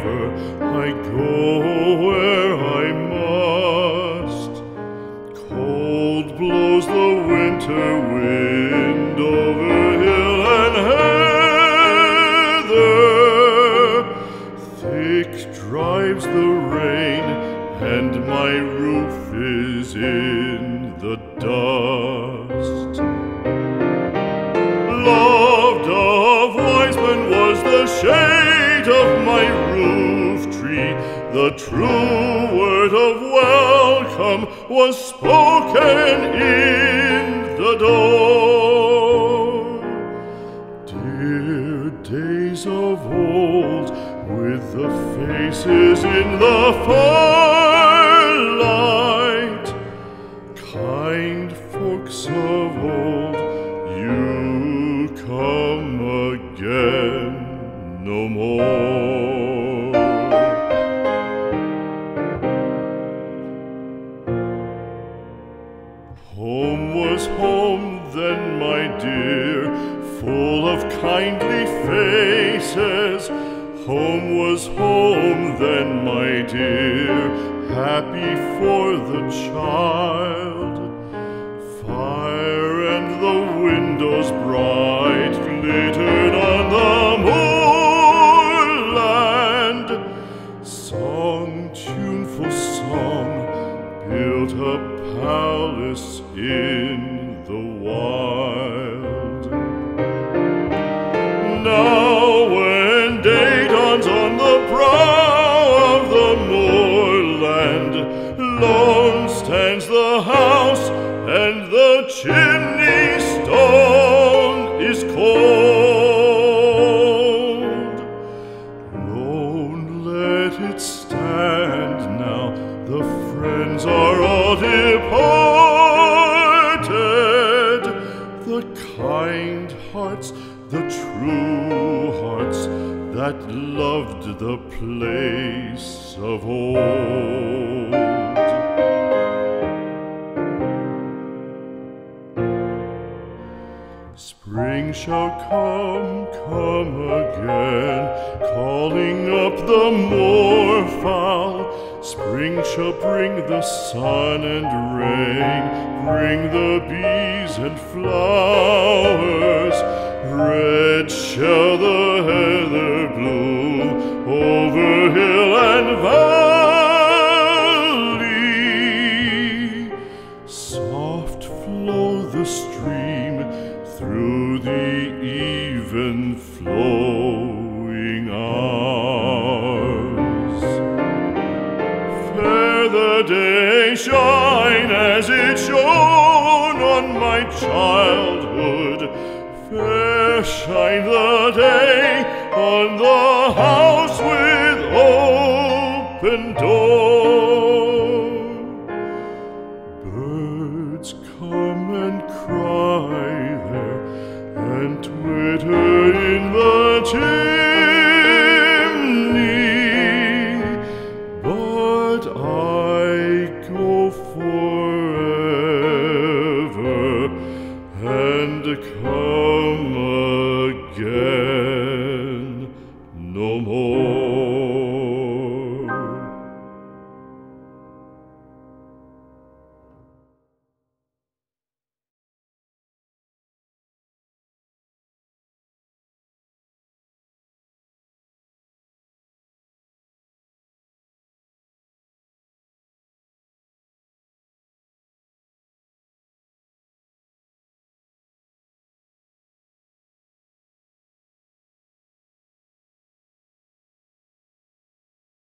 river, I go where I must. Cold blows the winter wind over hill and heather. Thick drives the rain, and my roof is in the dust. Loved of wise men was the shade of my roof tree. The true word of welcome was spoken in the door. Dear days of old, with the faces in the firelight, kind folks of old, you come again no more. Home was home then, my dear, full of kindly faces. Home was home then, my dear, happy for the child. Fire and the windows bright glittered on the moorland. Song, tuneful song, built a palace in the wild. Now when day dawns on the brow of the moorland, lone stands the house, and the chimney stone is cold. Lone, let it stand now, the friends are all departed. The kind hearts, the true hearts, that loved the place of old. Spring shall come, come again, calling up the moorfowl. Spring shall bring the sun and rain, bring the bees and flowers. Red shall the heather bloom over hill and valley. Soft flow the stream through the even flowing hours. Fair the day shine as it shone on my childhood. Fair shine the day on the house